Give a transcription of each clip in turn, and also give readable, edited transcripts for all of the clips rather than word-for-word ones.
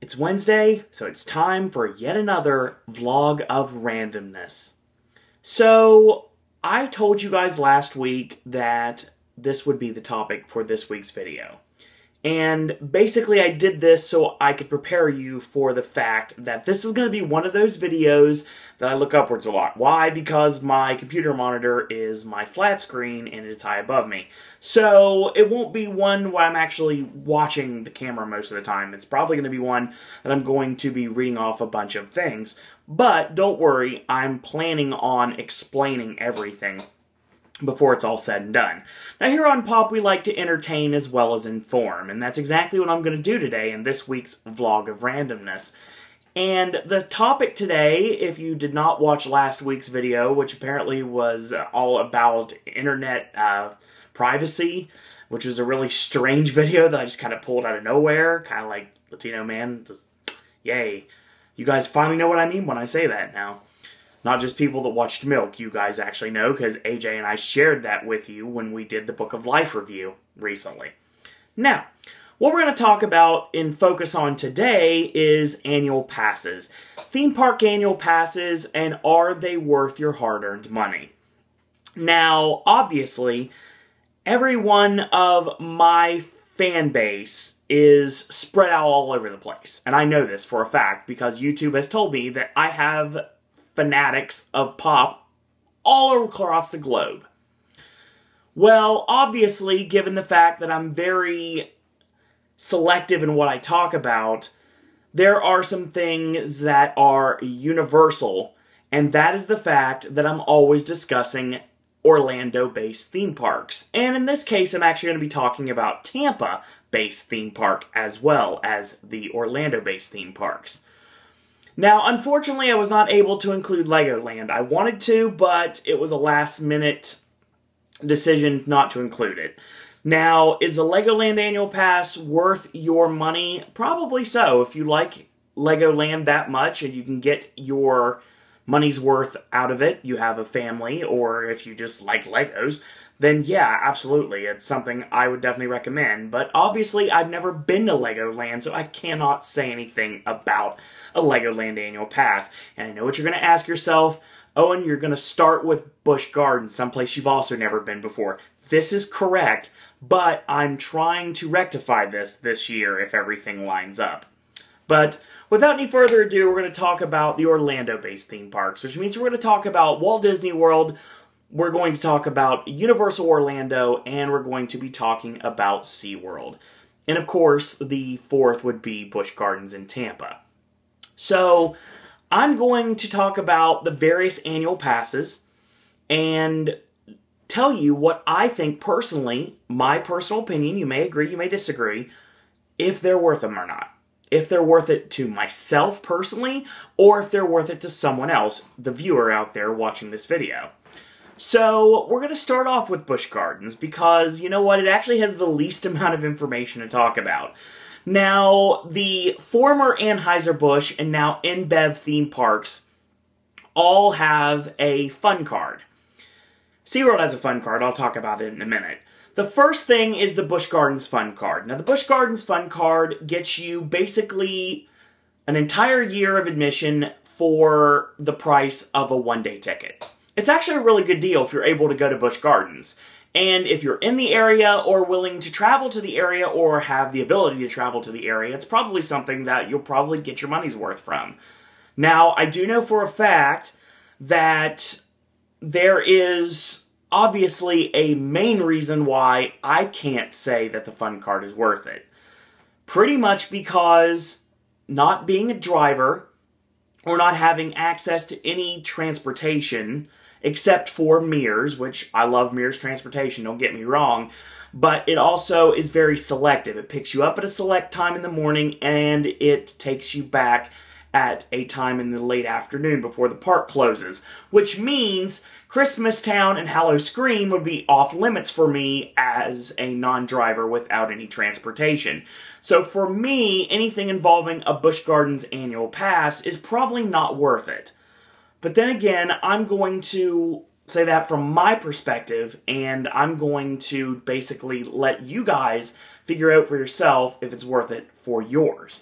It's Wednesday, so it's time for yet another vlog of randomness. So, I told you guys last week that this would be the topic for this week's video. And basically I did this so I could prepare you for the fact that this is going to be one of those videos that I look upwards a lot. Why? Because my computer monitor is my flat screen and it's high above me. So it won't be one where I'm actually watching the camera most of the time. It's probably going to be one that I'm going to be reading off a bunch of things. But don't worry, I'm planning on explaining everything before it's all said and done. Now here on Pop, we like to entertain as well as inform, and that's exactly what I'm going to do today in this week's vlog of randomness. And the topic today, if you did not watch last week's video, which apparently was all about internet privacy, which was a really strange video that I just kind of pulled out of nowhere, kind of like Latino man, just, yay. You guys finally know what I mean when I say that now. Not just people that watched Milk, you guys actually know, because AJ and I shared that with you when we did the Book of Life review recently. Now, what we're going to talk about and focus on today is annual passes. Theme park annual passes, and are they worth your hard-earned money? Now, obviously, every one of my fan base is spread out all over the place. And I know this for a fact because YouTube has told me that I have fanatics of Pop all across the globe. Well, obviously, given the fact that I'm very selective in what I talk about, there are some things that are universal, and that is the fact that I'm always discussing Orlando-based theme parks. And in this case, I'm actually going to be talking about Tampa-based theme park as well as the Orlando-based theme parks. Now, unfortunately, I was not able to include Legoland. I wanted to, but it was a last-minute decision not to include it. Now, is the Legoland Annual Pass worth your money? Probably so. If you like Legoland that much and you can get your money's worth out of it, you have a family, or if you just like Legos, then yeah, absolutely. It's something I would definitely recommend. But obviously, I've never been to Legoland, so I cannot say anything about a Legoland Annual Pass. And I know what you're going to ask yourself. Owen, you're going to start with Busch Gardens, someplace you've also never been before. This is correct, but I'm trying to rectify this year if everything lines up. But without any further ado, we're going to talk about the Orlando-based theme parks, which means we're going to talk about Walt Disney World, we're going to talk about Universal Orlando, and we're going to be talking about SeaWorld. And of course, the fourth would be Busch Gardens in Tampa. So, I'm going to talk about the various annual passes and tell you what I think personally, my personal opinion, you may agree, you may disagree, if they're worth them or not. If they're worth it to myself personally, or if they're worth it to someone else, the viewer out there watching this video. So, we're going to start off with Busch Gardens because, you know what, it actually has the least amount of information to talk about. Now, the former Anheuser-Busch and now InBev theme parks all have a fun card. SeaWorld has a fun card, I'll talk about it in a minute. The first thing is the Busch Gardens Fun Card. Now, the Busch Gardens Fun Card gets you basically an entire year of admission for the price of a one-day ticket. It's actually a really good deal if you're able to go to Busch Gardens. And if you're in the area or willing to travel to the area or have the ability to travel to the area, it's probably something that you'll probably get your money's worth from. Now, I do know for a fact that there is obviously a main reason why I can't say that the fun card is worth it. Pretty much because not being a driver or not having access to any transportation except for Mears, which I love Mears transportation, don't get me wrong, but it also is very selective. It picks you up at a select time in the morning and it takes you back at a time in the late afternoon before the park closes, which means Christmas Town and Howl-O-Scream would be off limits for me as a non-driver without any transportation. So for me, anything involving a Busch Gardens annual pass is probably not worth it. But then again, I'm going to say that from my perspective, and I'm going to basically let you guys figure out for yourself if it's worth it for yours.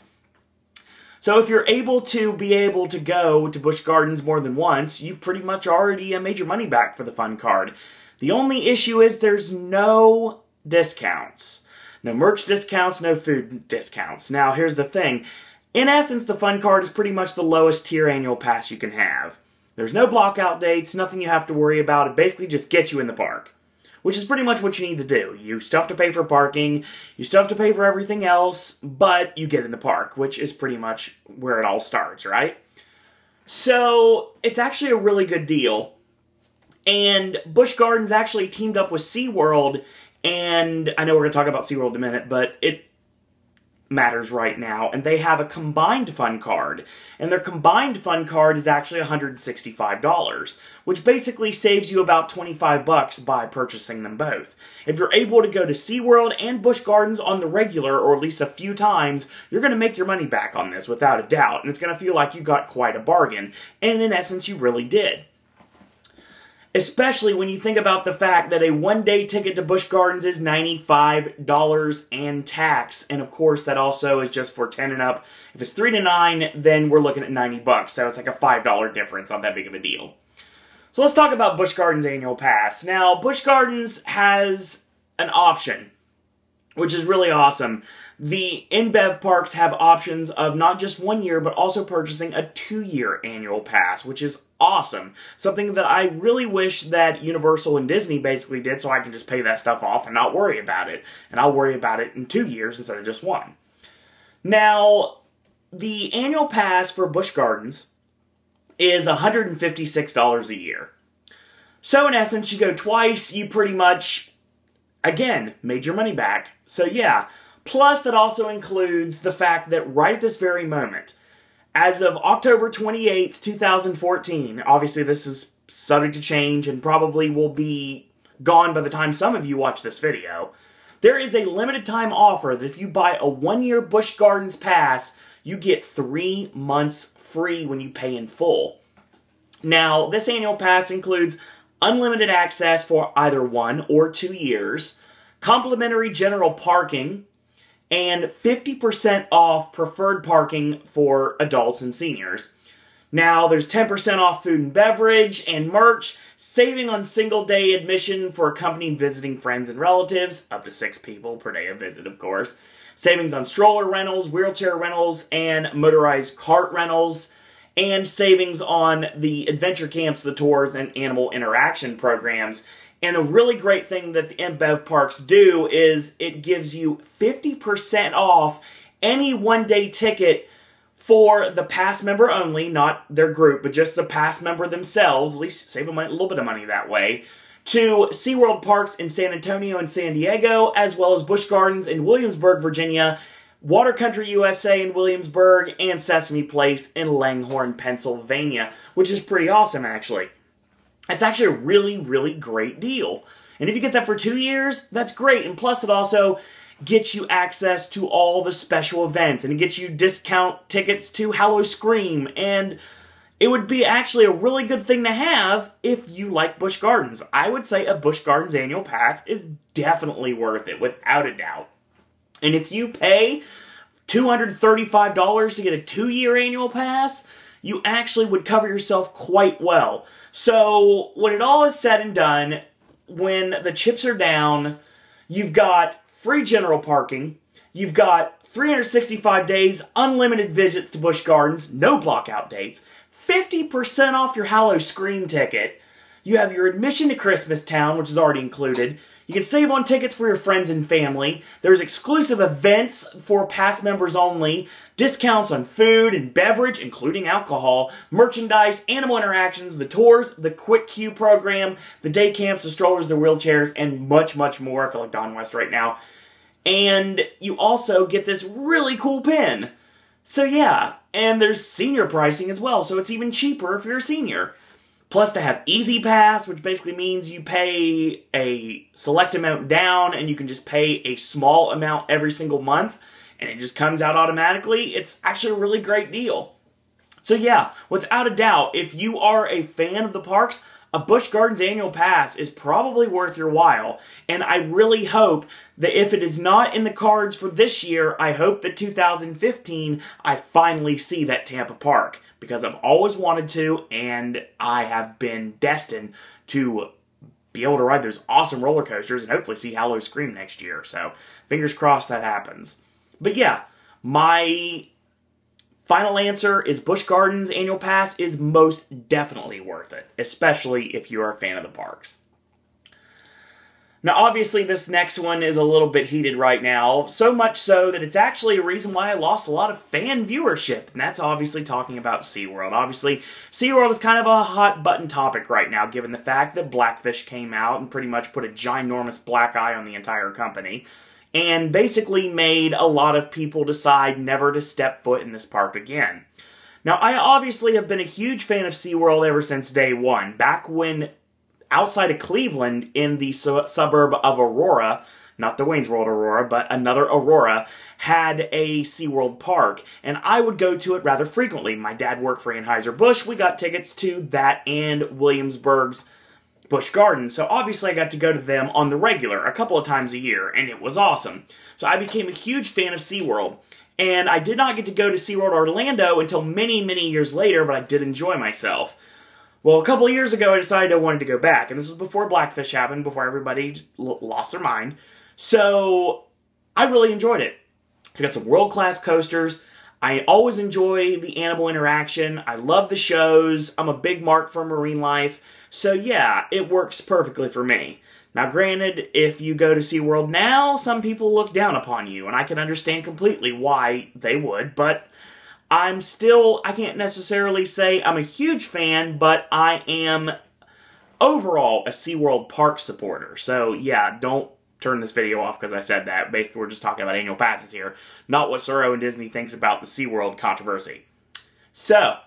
So if you're able to go to Busch Gardens more than once, you pretty much already made your money back for the fun card. The only issue is there's no discounts. No merch discounts, no food discounts. Now, here's the thing. In essence, the fun card is pretty much the lowest tier annual pass you can have. There's no blockout dates, nothing you have to worry about. It basically just gets you in the park, which is pretty much what you need to do. You still have to pay for parking, you still have to pay for everything else, but you get in the park, which is pretty much where it all starts, right? So, it's actually a really good deal. And Busch Gardens actually teamed up with SeaWorld, and I know we're going to talk about SeaWorld in a minute, but it matters right now, and they have a combined fun card, and their combined fun card is actually $165, which basically saves you about $25 by purchasing them both. If you're able to go to SeaWorld and Busch Gardens on the regular, or at least a few times, you're going to make your money back on this without a doubt, and it's going to feel like you got quite a bargain, and in essence you really did. Especially when you think about the fact that a one-day ticket to Busch Gardens is $95 and tax. And of course, that also is just for 10 and up. If it's 3 to 9, then we're looking at $90. So it's like a $5 difference, not that big of a deal. So let's talk about Busch Gardens annual pass. Now, Busch Gardens has an option, which is really awesome. The InBev parks have options of not just 1 year, but also purchasing a 2-year annual pass, which is awesome. Something that I really wish that Universal and Disney basically did, so I can just pay that stuff off and not worry about it. And I'll worry about it in 2 years instead of just 1. Now, the annual pass for Busch Gardens is $156 a year. So in essence, you go twice, you pretty much, again, made your money back. So yeah. Plus, that also includes the fact that right at this very moment, as of October 28th, 2014, obviously this is subject to change and probably will be gone by the time some of you watch this video, there is a limited time offer that if you buy a 1-year Busch Gardens pass, you get 3 months free when you pay in full. Now, this annual pass includes unlimited access for either 1 or 2 years, complimentary general parking, and 50% off preferred parking for adults and seniors. Now, there's 10% off food and beverage and merch, saving on single-day admission for accompanying visiting friends and relatives, up to 6 people per day of visit, of course. Savings on stroller rentals, wheelchair rentals, and motorized cart rentals, and savings on the adventure camps, the tours, and animal interaction programs. And a really great thing that the InBev parks do is it gives you 50% off any one-day ticket for the pass member only, not their group, but just the pass member themselves, at least save them a little bit of money that way, to SeaWorld parks in San Antonio and San Diego, as well as Busch Gardens in Williamsburg, Virginia, Water Country USA in Williamsburg, and Sesame Place in Langhorne, Pennsylvania, which is pretty awesome, actually. It's actually a really, really great deal. And if you get that for 2 years, that's great. And plus, it also gets you access to all the special events. And it gets you discount tickets to Howl-O-Scream. And it would be actually a really good thing to have if you like Busch Gardens. I would say a Busch Gardens annual pass is definitely worth it, without a doubt. And if you pay $235 to get a 2-year annual pass, you actually would cover yourself quite well. So, when it all is said and done, when the chips are down, you've got free general parking, you've got 365 days, unlimited visits to Busch Gardens, no blockout dates, 50% off your Howl-O-Scream ticket, you have your admission to Christmas Town, which is already included. You can save on tickets for your friends and family. There's exclusive events for pass members only, discounts on food and beverage, including alcohol, merchandise, animal interactions, the tours, the quick queue program, the day camps, the strollers, the wheelchairs, and much, much more. I feel like Don West right now. And you also get this really cool pin. So yeah, and there's senior pricing as well, so it's even cheaper if you're a senior. Plus, they have Easy Pass, which basically means you pay a select amount down and you can just pay a small amount every single month and it just comes out automatically. It's actually a really great deal. So yeah, without a doubt, if you are a fan of the parks, a Busch Gardens annual pass is probably worth your while. And I really hope that if it is not in the cards for this year, I hope that 2015, I finally see that Tampa park. Because I've always wanted to, and I have been destined to be able to ride those awesome roller coasters and hopefully see Hallow Scream next year. So, fingers crossed that happens. But yeah, my final answer is Busch Gardens annual pass is most definitely worth it, especially if you're a fan of the parks. Now, obviously, this next one is a little bit heated right now, so much so that it's actually a reason why I lost a lot of fan viewership, and that's obviously talking about SeaWorld. Obviously, SeaWorld is kind of a hot-button topic right now, given the fact that Blackfish came out and pretty much put a ginormous black eye on the entire company, and basically made a lot of people decide never to step foot in this park again. Now, I obviously have been a huge fan of SeaWorld ever since day one, back when outside of Cleveland, in the suburb of Aurora, not the Wayne's World Aurora, but another Aurora, had a SeaWorld park, and I would go to it rather frequently. My dad worked for Anheuser-Busch. We got tickets to that and Williamsburg's Busch Gardens, so obviously I got to go to them on the regular, a couple of times a year, and it was awesome. So I became a huge fan of SeaWorld, and I did not get to go to SeaWorld Orlando until many, many years later, but I did enjoy myself. Well, a couple of years ago, I decided I wanted to go back, and this was before Blackfish happened, before everybody lost their mind. So, I really enjoyed it. It's got some world-class coasters. I always enjoy the animal interaction. I love the shows. I'm a big mark for marine life. So, yeah, it works perfectly for me. Now, granted, if you go to SeaWorld now, some people look down upon you, and I can understand completely why they would, but I can't necessarily say I'm a huge fan, but I am overall a SeaWorld park supporter. So, yeah, don't turn this video off because I said that. Basically, we're just talking about annual passes here, not what Suro and Disney thinks about the SeaWorld controversy. So,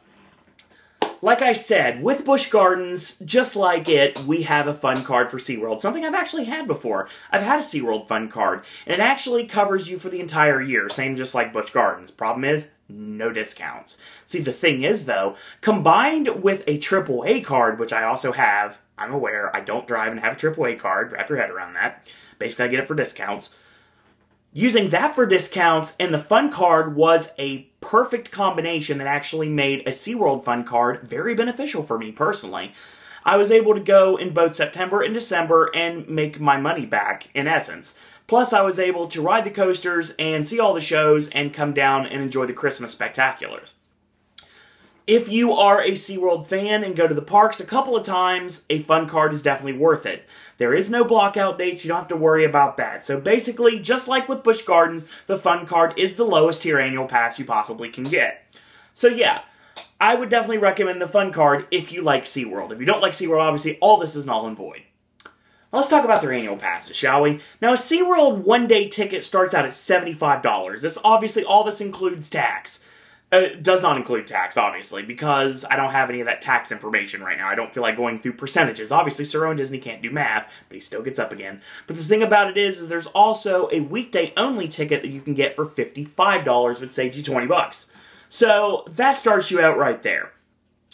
like I said, with Busch Gardens, just like it, we have a fun card for SeaWorld. Something I've actually had before. I've had a SeaWorld fun card, and it actually covers you for the entire year, same just like Busch Gardens. Problem is, no discounts. See, the thing is, though, combined with a AAA card, which I also have, I'm aware, I don't drive and have a AAA card, wrap your head around that. Basically, I get it for discounts. Using that for discounts and the fun card was a perfect combination that actually made a SeaWorld fun card very beneficial for me personally. I was able to go in both September and December and make my money back, in essence. Plus, I was able to ride the coasters and see all the shows and come down and enjoy the Christmas spectaculars. If you are a SeaWorld fan and go to the parks a couple of times, a fun card is definitely worth it. There is no blockout dates, you don't have to worry about that. So basically, just like with Busch Gardens, the fun card is the lowest tier annual pass you possibly can get. So yeah, I would definitely recommend the fun card if you like SeaWorld. If you don't like SeaWorld, obviously, all this is null and void. Let's talk about their annual passes, shall we? Now, a SeaWorld one-day ticket starts out at $75. All this includes tax. It does not include tax, obviously, because I don't have any of that tax information right now. I don't feel like going through percentages. Obviously, Suro and Disney can't do math, but he still gets up again. But the thing about it is there's also a weekday-only ticket that you can get for $55, which saves you 20 bucks. So, that starts you out right there.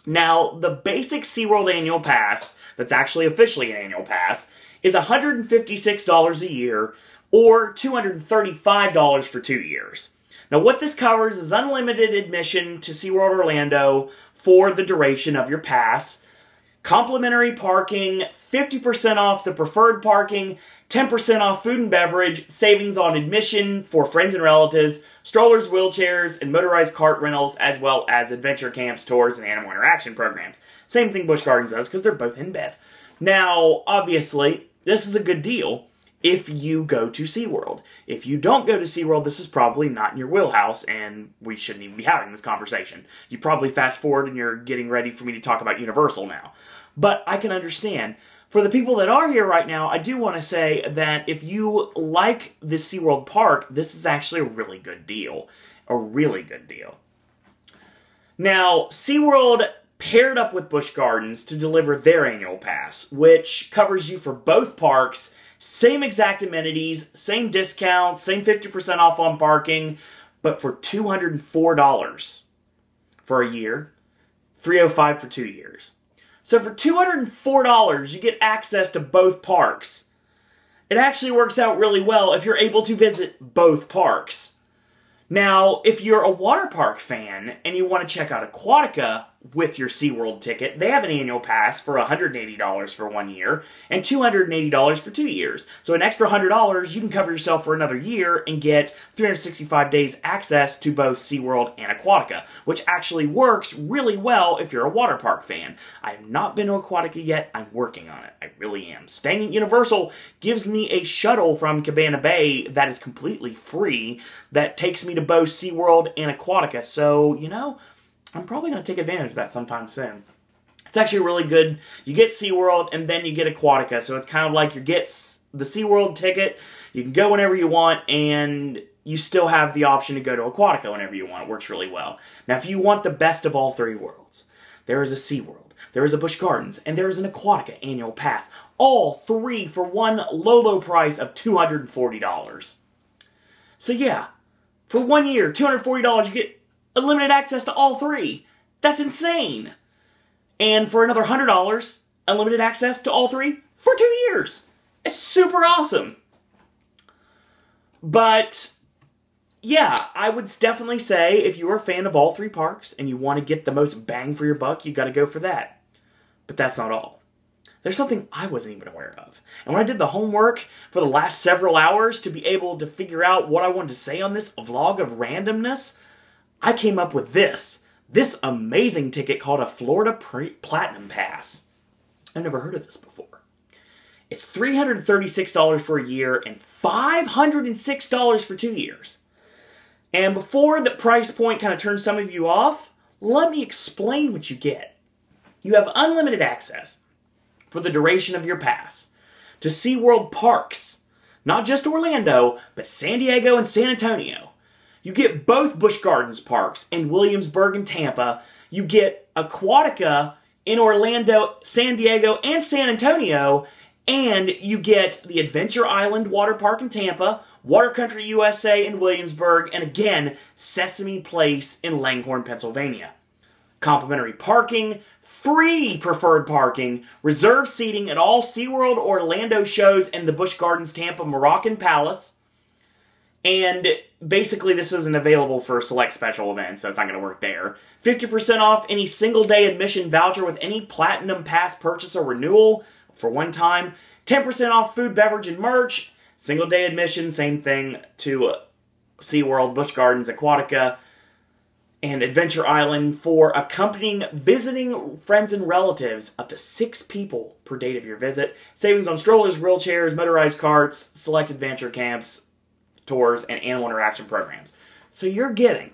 Now, the basic SeaWorld annual pass, that's actually officially an annual pass, is $156 a year, or $235 for 2 years. Now, what this covers is unlimited admission to SeaWorld Orlando for the duration of your pass, complimentary parking, 50% off the preferred parking, 10% off food and beverage, savings on admission for friends and relatives, strollers, wheelchairs, and motorized cart rentals, as well as adventure camps, tours, and animal interaction programs. Same thing Busch Gardens does, because they're both in Bev. Now, obviously, this is a good deal if you go to SeaWorld. If you don't go to SeaWorld, this is probably not in your wheelhouse, and we shouldn't even be having this conversation. You probably fast forward and you're getting ready for me to talk about Universal now. But I can understand. For the people that are here right now, I do want to say that if you like this SeaWorld park, this is actually a really good deal. A really good deal. Now, SeaWorld paired up with Busch Gardens to deliver their annual pass, which covers you for both parks. Same exact amenities, same discounts, same 50% off on parking, but for $204 for a year, $305 for 2 years. So for $204, you get access to both parks. It actually works out really well if you're able to visit both parks. Now, if you're a water park fan and you want to check out Aquatica with your SeaWorld ticket, they have an annual pass for $180 for 1 year and $280 for 2 years. So an extra $100, you can cover yourself for another year and get 365 days access to both SeaWorld and Aquatica, which actually works really well if you're a water park fan. I have not been to Aquatica yet. I'm working on it. I really am. Staying at Universal gives me a shuttle from Cabana Bay that is completely free that takes me to both SeaWorld and Aquatica. So, you know, I'm probably going to take advantage of that sometime soon. It's actually really good. You get SeaWorld and then you get Aquatica. So it's kind of like you get the SeaWorld ticket. You can go whenever you want and you still have the option to go to Aquatica whenever you want. It works really well. Now, if you want the best of all three worlds, there is a SeaWorld, there is a Busch Gardens, and there is an Aquatica annual pass. All three for one low price of $240. So yeah, for 1 year, $240, you get unlimited access to all three. That's insane. And for another $100, unlimited access to all three for 2 years. It's super awesome. But yeah, I would definitely say if you're a fan of all three parks and you want to get the most bang for your buck, you got to go for that. But that's not all. There's something I wasn't even aware of. And when I did the homework for the last several hours to be able to figure out what I wanted to say on this vlog of randomness, I came up with this amazing ticket called a Florida Platinum Pass. I've never heard of this before. It's $336 for a year and $506 for 2 years. And before the price point kind of turns some of you off, let me explain what you get. You have unlimited access for the duration of your pass to SeaWorld parks, not just Orlando, but San Diego and San Antonio. You get both Busch Gardens parks in Williamsburg and Tampa. You get Aquatica in Orlando, San Diego, and San Antonio. And you get the Adventure Island Water Park in Tampa, Water Country USA in Williamsburg, and again, Sesame Place in Langhorne, Pennsylvania. Complimentary parking, free preferred parking, reserved seating at all SeaWorld Orlando shows and the Busch Gardens Tampa Moroccan Palace. And basically this isn't available for select special events, so it's not going to work there. 50% off any single-day admission voucher with any Platinum Pass purchase or renewal for one time. 10% off food, beverage, and merch. Single-day admission, same thing to SeaWorld, Busch Gardens, Aquatica, and Adventure Island for accompanying visiting friends and relatives, up to 6 people per date of your visit. Savings on strollers, wheelchairs, motorized carts, select adventure camps, tours, and animal interaction programs. So you're getting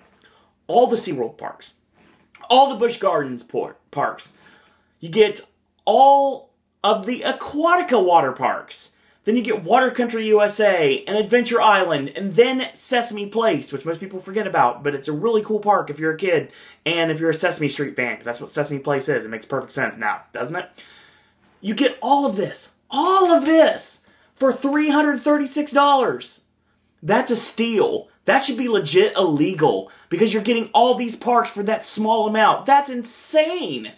all the SeaWorld parks, all the Busch Gardens parks. You get all of the Aquatica water parks. Then you get Water Country USA and Adventure Island, and then Sesame Place, which most people forget about, but it's a really cool park if you're a kid, and if you're a Sesame Street fan, because that's what Sesame Place is. It makes perfect sense now, doesn't it? You get all of this for $336. That's a steal. That should be legit illegal, because you're getting all these parks for that small amount. That's insane.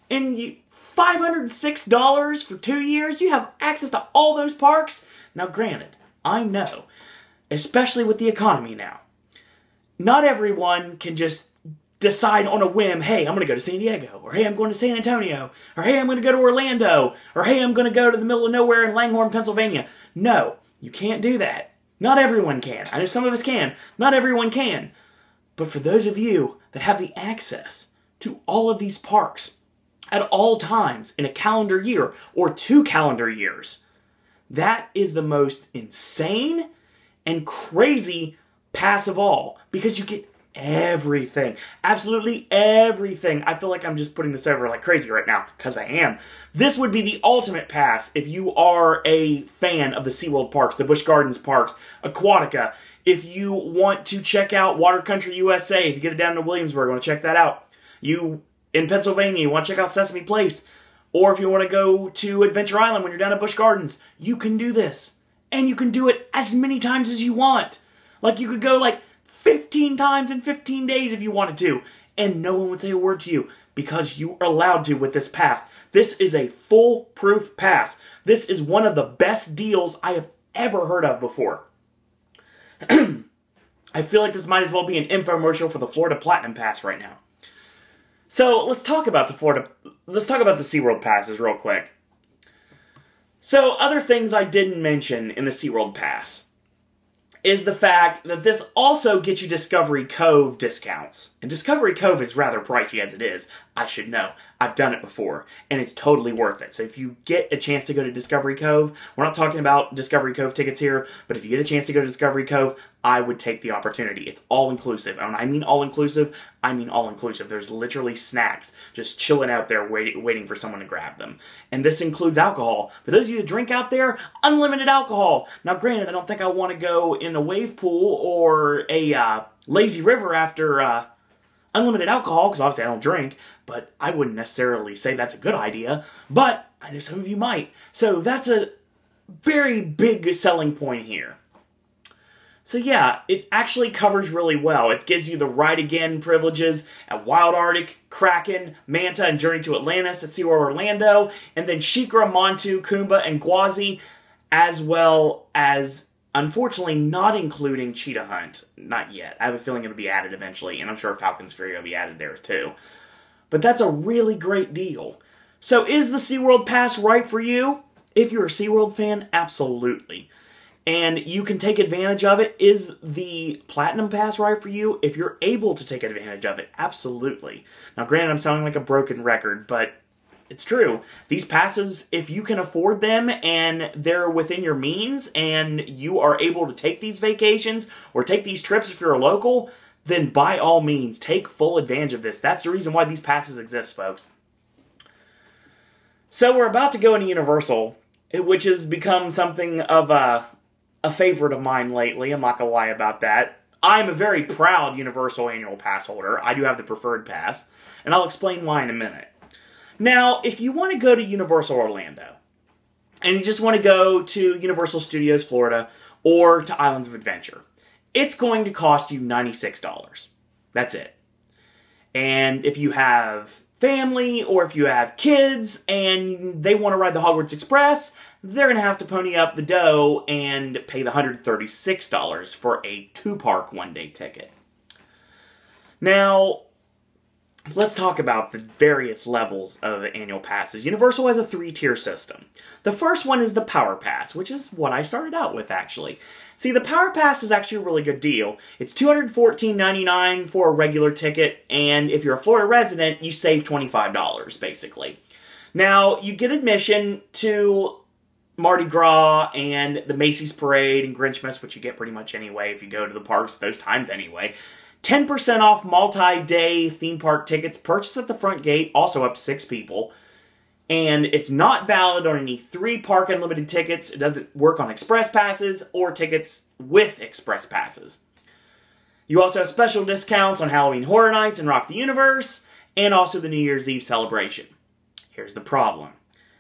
And $506 for 2 years, you have access to all those parks. Now granted, I know, especially with the economy now, not everyone can just decide on a whim, hey, I'm going to go to San Diego, or hey, I'm going to San Antonio, or hey, I'm going to go to Orlando, or hey, I'm going to go to the middle of nowhere in Langhorne, Pennsylvania. No, you can't do that. Not everyone can. I know some of us can. Not everyone can. But for those of you that have the access to all of these parks at all times in a calendar year or 2 calendar years, that is the most insane and crazy pass of all, because you get everything. Absolutely everything. I feel like I'm just putting this over like crazy right now, because I am. This would be the ultimate pass if you are a fan of the SeaWorld parks, the Busch Gardens parks, Aquatica. If you want to check out Water Country USA, if you get it down to Williamsburg, want to check that out. You in Pennsylvania, you want to check out Sesame Place, or if you want to go to Adventure Island when you're down at Busch Gardens, you can do this. And you can do it as many times as you want. Like, you could go like 15 times in 15 days if you wanted to, and no one would say a word to you, because you are allowed to with this pass. This is a foolproof pass. This is one of the best deals I have ever heard of before. I feel like this might as well be an infomercial for the Florida Platinum Pass right now. So let's talk about the SeaWorld passes real quick. So other things I didn't mention in the SeaWorld Pass is the fact that this also gets you Discovery Cove discounts. And Discovery Cove is rather pricey as it is. I should know. I've done it before, and it's totally worth it. So if you get a chance to go to Discovery Cove, we're not talking about Discovery Cove tickets here, but if you get a chance to go to Discovery Cove, I would take the opportunity. It's all-inclusive. And when I mean all-inclusive, I mean all-inclusive. There's literally snacks just chilling out there waiting for someone to grab them. And this includes alcohol. For those of you that drink out there, unlimited alcohol. Now, granted, I don't think I want to go in a wave pool or a lazy river after unlimited alcohol, because obviously I don't drink, but I wouldn't necessarily say that's a good idea, but I know some of you might. So that's a very big selling point here. So yeah, it actually covers really well. It gives you the Ride Again privileges at Wild Arctic, Kraken, Manta, and Journey to Atlantis at SeaWorld Orlando, and then Shikra, Montu, Kumba, and Gwazi, as well as, unfortunately, not including Cheetah Hunt. Not yet. I have a feeling it'll be added eventually, and I'm sure Falcon's Fury will be added there too. But that's a really great deal. So is the SeaWorld Pass right for you? If you're a SeaWorld fan, absolutely. And you can take advantage of it. Is the Platinum Pass right for you? If you're able to take advantage of it, absolutely. Now, granted, I'm sounding like a broken record, but it's true. These passes, if you can afford them and they're within your means and you are able to take these vacations or take these trips if you're a local, then by all means, take full advantage of this. That's the reason why these passes exist, folks. So we're about to go into Universal, which has become something of a favorite of mine lately. I'm not going to lie about that. I'm a very proud Universal annual pass holder. I do have the preferred pass, and I'll explain why in a minute. Now, if you want to go to Universal Orlando, and you just want to go to Universal Studios Florida or to Islands of Adventure, it's going to cost you $96. That's it. And if you have family or if you have kids and they want to ride the Hogwarts Express, they're going to have to pony up the dough and pay the $136 for a 2-park one-day ticket. Now, let's talk about the various levels of annual passes. Universal has a 3-tier system. The first one is the Power Pass, which is what I started out with, actually. See, the Power Pass is actually a really good deal. It's $214.99 for a regular ticket, and if you're a Florida resident, you save $25, basically. Now, you get admission to Mardi Gras and the Macy's Parade and Grinchmas, which you get pretty much anyway if you go to the parks those times anyway. 10% off multi-day theme park tickets purchased at the front gate, also up to 6 people. And it's not valid on any 3-park unlimited tickets. It doesn't work on express passes or tickets with express passes. You also have special discounts on Halloween Horror Nights and Rock the Universe, and also the New Year's Eve celebration. Here's the problem.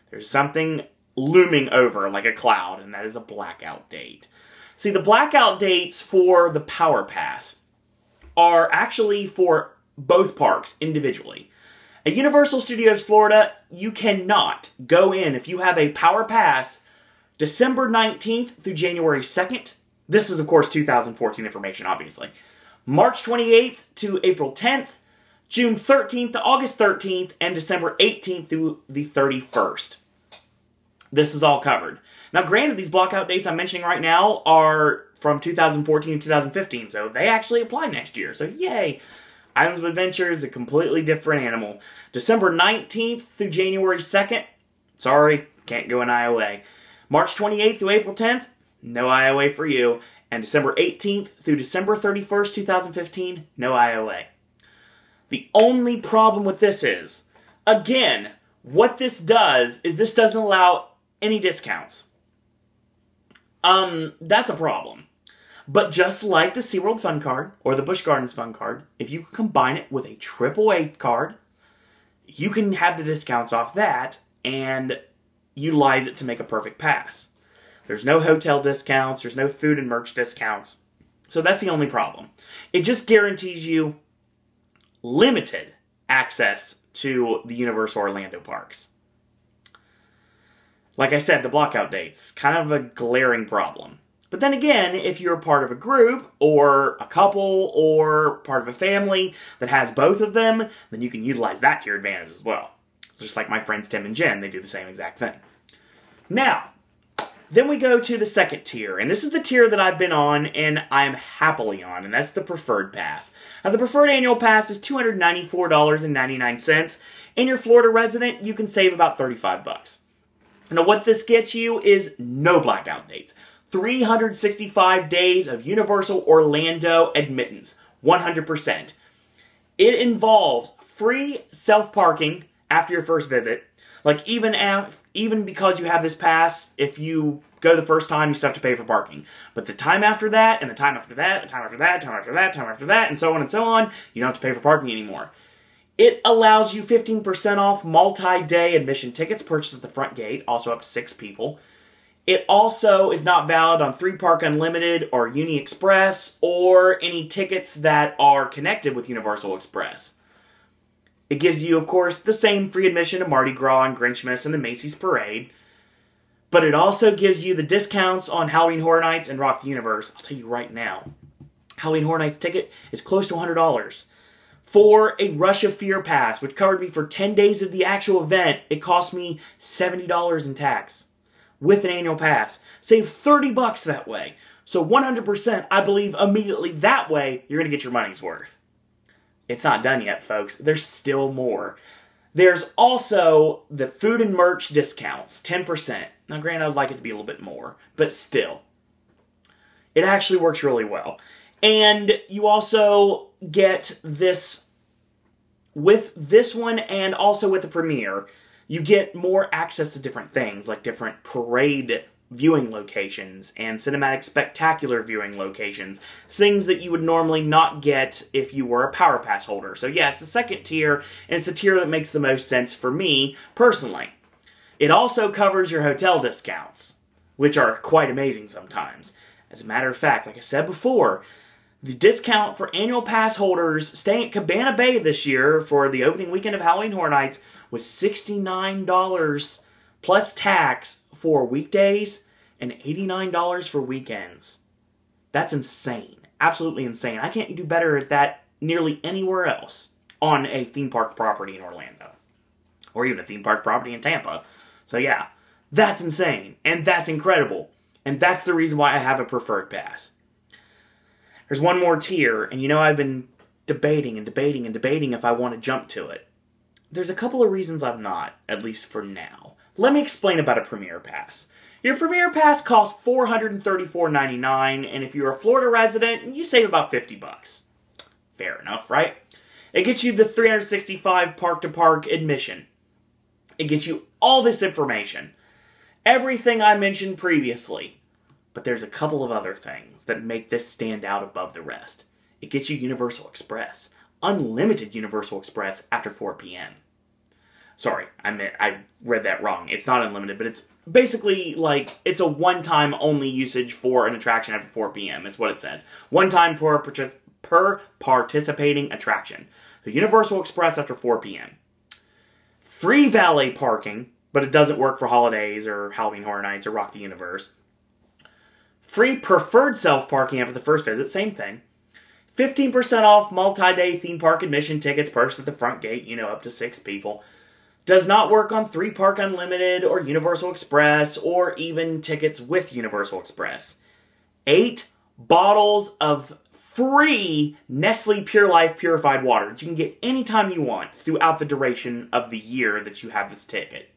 There's something looming over like a cloud, and that is a blackout date. See, the blackout dates for the Power Pass are actually for both parks individually. At Universal Studios Florida, you cannot go in if you have a Power Pass December 19th through January 2nd. This is, of course, 2014 information, obviously. March 28th to April 10th, June 13th to August 13th, and December 18th through the 31st. This is all covered. Now, granted, these blackout dates I'm mentioning right now are from 2014 to 2015, so they actually apply next year. So, yay! Islands of Adventure is a completely different animal. December 19th through January 2nd, sorry, can't go in IOA. March 28th through April 10th, no IOA for you. And December 18th through December 31st, 2015, no IOA. The only problem with this is, again, what this does is this doesn't allow any discounts. That's a problem. But just like the SeaWorld Fun Card or the Busch Gardens Fun Card, if you combine it with a AAA card, you can have the discounts off that and utilize it to make a perfect pass. There's no hotel discounts, there's no food and merch discounts. So that's the only problem. It just guarantees you limited access to the Universal Orlando parks. Like I said, the blockout dates, kind of a glaring problem. But then again, if you're part of a group, or a couple, or part of a family that has both of them, then you can utilize that to your advantage as well. Just like my friends Tim and Jen, they do the same exact thing. Now, then we go to the second tier, and this is the tier that I've been on, and I'm happily on, and that's the Preferred Pass. Now, the Preferred Annual Pass is $294.99, and you're a Florida resident, you can save about $35. Now, what this gets you is no blackout dates. 365 days of Universal Orlando admittance, 100%. It involves free self-parking after your first visit. Like, even because you have this pass, if you go the first time, you still have to pay for parking. But the time after that, and the time after that, and time after that, time after that, time after that, and so on, you don't have to pay for parking anymore. It allows you 15% off multi-day admission tickets purchased at the front gate, also up to 6 people. It also is not valid on 3 Park Unlimited or Uni Express or any tickets that are connected with Universal Express. It gives you, of course, the same free admission to Mardi Gras and Grinchmas and the Macy's Parade. But it also gives you the discounts on Halloween Horror Nights and Rock the Universe. I'll tell you right now, Halloween Horror Nights ticket is close to $100. For a Rush of Fear pass, which covered me for 10 days of the actual event, it cost me $70 in tax. With an annual pass. Save $30 that way. So 100%, I believe immediately that way, you're going to get your money's worth. It's not done yet, folks. There's still more. There's also the food and merch discounts, 10%. Now, granted, I'd like it to be a little bit more, but still. It actually works really well. And you also get this, with this one and also with the premiere, you get more access to different things, like different parade viewing locations and cinematic spectacular viewing locations. Things that you would normally not get if you were a Power Pass holder. So yeah, it's the second tier, and it's the tier that makes the most sense for me, personally. It also covers your hotel discounts, which are quite amazing sometimes. As a matter of fact, like I said before, the discount for annual pass holders staying at Cabana Bay this year for the opening weekend of Halloween Horror Nights was $69 plus tax for weekdays and $89 for weekends. That's insane. Absolutely insane. I can't do better at that nearly anywhere else on a theme park property in Orlando. Or even a theme park property in Tampa. So yeah, that's insane. And that's incredible. And that's the reason why I have a Preferred Pass. There's one more tier, and you know I've been debating if I want to jump to it. There's a couple of reasons I'm not, at least for now. Let me explain about a Premier Pass. Your Premier Pass costs $434.99, and if you're a Florida resident, you save about $50. Fair enough, right? It gets you the 365 park-to-park admission. It gets you all this information. Everything I mentioned previously. But there's a couple of other things that make this stand out above the rest. It gets you Universal Express. Unlimited Universal Express after 4 p.m. Sorry, I read that wrong. It's not unlimited, but it's basically like, it's a one-time only usage for an attraction after 4 p.m. It's what it says. One time per participating attraction. So Universal Express after 4 p.m. Free valet parking, but it doesn't work for holidays or Halloween Horror Nights or Rock the Universe. Free preferred self-parking after the first visit, same thing. 15% off multi-day theme park admission tickets purchased at the front gate, you know, up to 6 people. Does not work on 3 Park Unlimited or Universal Express or even tickets with Universal Express. 8 bottles of free Nestle Pure Life purified water that you can get anytime you want throughout the duration of the year that you have this ticket.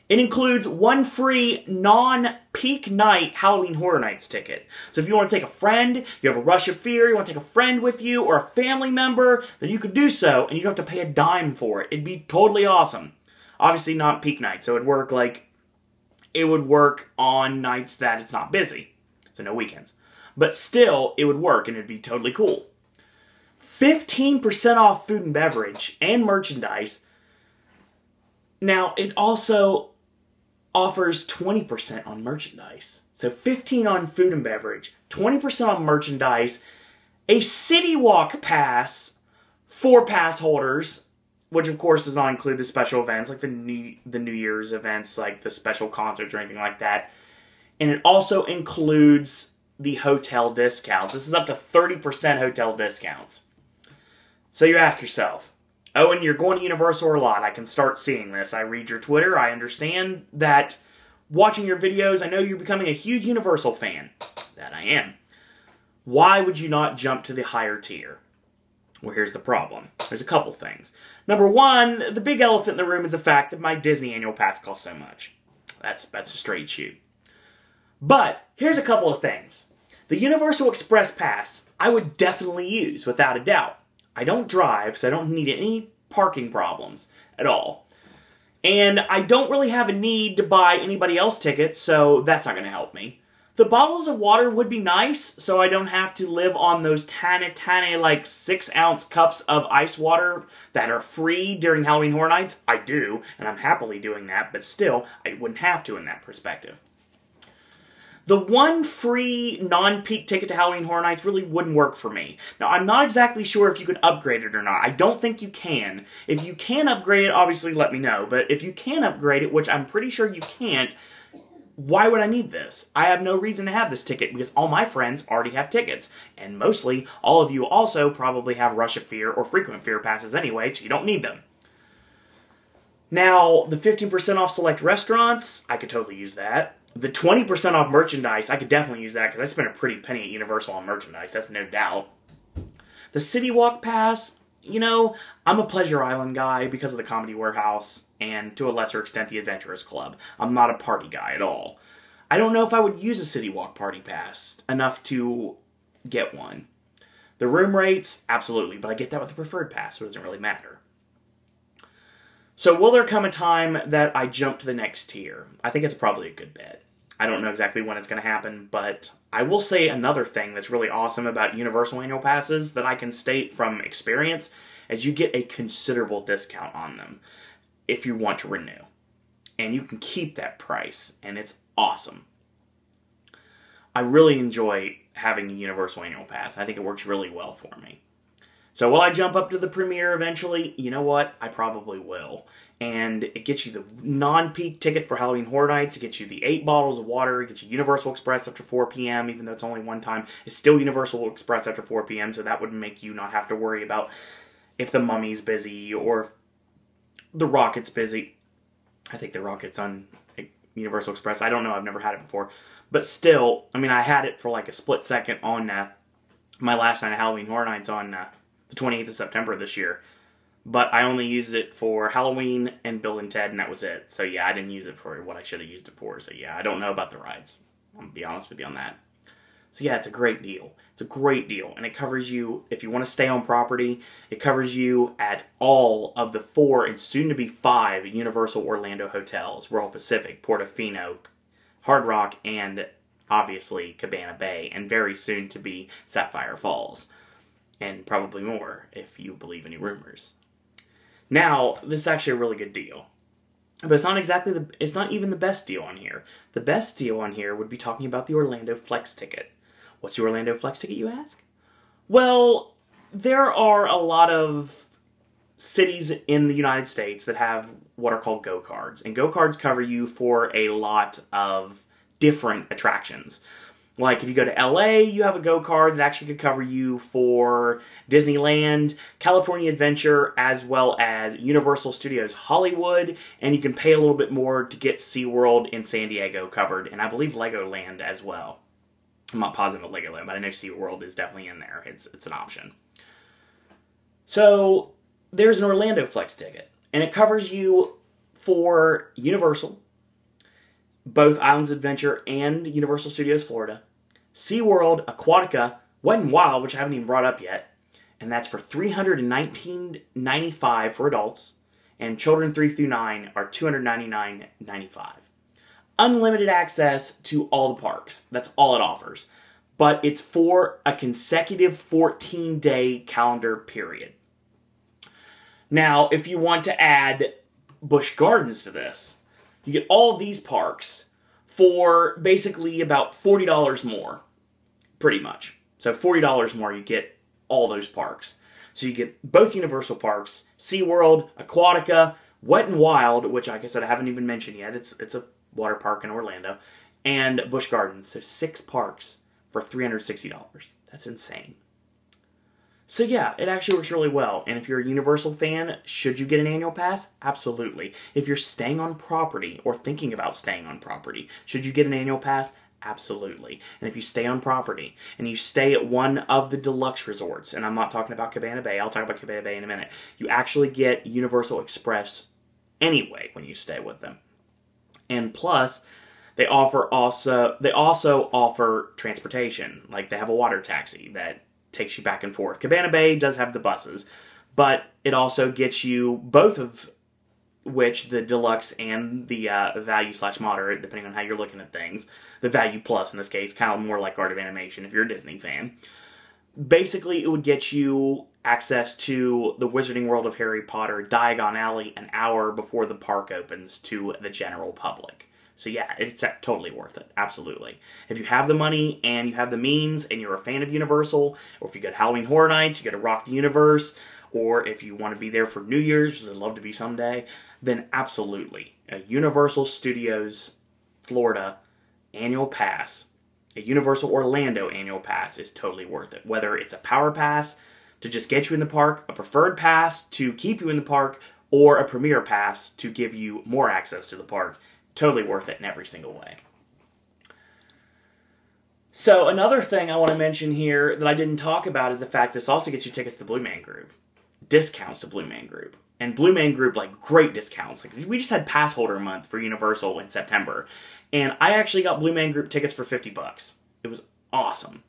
It includes 1 free non-peak night Halloween Horror Nights ticket. So if you want to take a friend, you have a rush of fear, you want to take a friend with you or a family member, then you could do so and you don't have to pay a dime for it. It'd be totally awesome. Obviously not peak night, so it would work on nights that it's not busy. So no weekends. But still, it would work and it'd be totally cool. 15% off food and beverage and merchandise. Now, it also offers 20% on merchandise. So 15% on food and beverage, 20% on merchandise, a City Walk pass for pass holders which of course does not include the special events like the New Year's events, like the special concerts or anything like that. And it also includes the hotel discounts. This is up to 30% hotel discounts. So you ask yourself, Owen, you're going to Universal a lot. I can start seeing this. I read your Twitter. I understand that watching your videos, I know you're becoming a huge Universal fan. That I am. Why would you not jump to the higher tier? Well, here's the problem. There's a couple things. Number one, the big elephant in the room is the fact that my Disney annual pass costs so much. That's a straight shoot. But here's a couple of things. The Universal Express Pass, I would definitely use, without a doubt. I don't drive, so I don't need any parking problems at all. And I don't really have a need to buy anybody else tickets, so that's not going to help me. The bottles of water would be nice, so I don't have to live on those tiny, like 6-ounce cups of ice water that are free during Halloween Horror Nights. I do, and I'm happily doing that, but still, I wouldn't have to in that perspective. The one free non-peak ticket to Halloween Horror Nights really wouldn't work for me. Now, I'm not exactly sure if you can upgrade it or not. I don't think you can. If you can upgrade it, obviously let me know. But if you can upgrade it, which I'm pretty sure you can't, why would I need this? I have no reason to have this ticket because all my friends already have tickets. And mostly, all of you also probably have Rush of Fear or Frequent Fear passes anyway, so you don't need them. Now, the 15% off select restaurants, I could totally use that. The 20% off merchandise, I could definitely use that because I spent a pretty penny at Universal on merchandise, that's no doubt. The City Walk Pass, you know, I'm a Pleasure Island guy because of the Comedy Warehouse and to a lesser extent the Adventurers Club. I'm not a party guy at all. I don't know if I would use a City Walk Party Pass enough to get one. The room rates, absolutely, but I get that with the Preferred Pass, so it doesn't really matter. So will there come a time that I jump to the next tier? I think it's probably a good bet. I don't know exactly when it's going to happen, but I will say another thing that's really awesome about Universal Annual Passes that I can state from experience is you get a considerable discount on them if you want to renew. And you can keep that price, and it's awesome. I really enjoy having a Universal Annual Pass. I think it works really well for me. So will I jump up to the premiere eventually? You know what? I probably will. And it gets you the non-peak ticket for Halloween Horror Nights. It gets you the 8 bottles of water. It gets you Universal Express after 4 p.m., even though it's only one time. It's still Universal Express after 4 p.m., so that would make you not have to worry about if the Mummy's busy or if the Rocket's busy. I think the Rocket's on Universal Express. I don't know. I've never had it before. But still, I mean, I had it for like a split second on my last night of Halloween Horror Nights on the 28th of September this year. But I only used it for Halloween and Bill and Ted, and that was it. So yeah, I didn't use it for what I should have used it for. So yeah, I don't know about the rides. I'm going to be honest with you on that. So yeah, it's a great deal. It's a great deal. And it covers you, if you want to stay on property, it covers you at all of the 4 and soon to be 5 Universal Orlando hotels. Royal Pacific, Portofino, Hard Rock, and obviously Cabana Bay. And very soon to be Sapphire Falls. And probably more, if you believe any rumors. Now, this is actually a really good deal. But it's not exactly it's not even the best deal on here. The best deal on here would be talking about the Orlando Flex ticket. What's the Orlando Flex ticket, you ask? Well, there are a lot of cities in the United States that have what are called go-karts. And go-karts cover you for a lot of different attractions. Like, if you go to LA, you have a go-kart that actually could cover you for Disneyland, California Adventure, as well as Universal Studios Hollywood, and you can pay a little bit more to get SeaWorld in San Diego covered, and I believe Legoland as well. I'm not positive about Legoland, but I know SeaWorld is definitely in there. It's an option. So, there's an Orlando Flex ticket, and it covers you for Universal, both Islands of Adventure and Universal Studios Florida, SeaWorld, Aquatica, Wet n Wild, which I haven't even brought up yet, and that's for $319.95 for adults, and children 3 through 9 are $299.95. Unlimited access to all the parks. That's all it offers. But it's for a consecutive 14-day calendar period. Now, if you want to add Busch Gardens to this, you get all of these parks for basically about $40 more, pretty much. So $40 more, you get all those parks. So you get both Universal parks, SeaWorld, Aquatica, Wet and Wild, which, like I said, I haven't even mentioned yet. It's a water park in Orlando, and Busch Gardens. So 6 parks for $360. That's insane. So yeah, it actually works really well. And if you're a Universal fan, should you get an annual pass? Absolutely. If you're staying on property or thinking about staying on property, should you get an annual pass? Absolutely. And if you stay on property and you stay at one of the deluxe resorts, and I'm not talking about Cabana Bay, I'll talk about Cabana Bay in a minute, you actually get Universal Express anyway when you stay with them. And plus, they also offer transportation. Like, they have a water taxi that takes you back and forth. Cabana Bay does have the buses, but it also gets you both of which, the deluxe and the value/moderate, depending on how you're looking at things. The value plus, in this case, kind of more like Art of Animation if you're a Disney fan. Basically, it would get you access to the Wizarding World of Harry Potter Diagon Alley an hour before the park opens to the general public. So yeah, it's totally worth it. Absolutely. If you have the money and you have the means and you're a fan of Universal, or if you go to Halloween Horror Nights, you go to Rock the Universe, or if you want to be there for New Year's, which I'd love to be someday, then absolutely. A Universal Studios Florida annual pass, a Universal Orlando annual pass is totally worth it. Whether it's a power pass to just get you in the park, a preferred pass to keep you in the park, or a premier pass to give you more access to the park. Totally worth it in every single way. So another thing I want to mention here that I didn't talk about is the fact this also gets you tickets to Blue Man Group. Discounts to Blue Man Group. And Blue Man Group, like, great discounts. Like, we just had pass holder month for Universal in September. And I actually got Blue Man Group tickets for $50. It was awesome.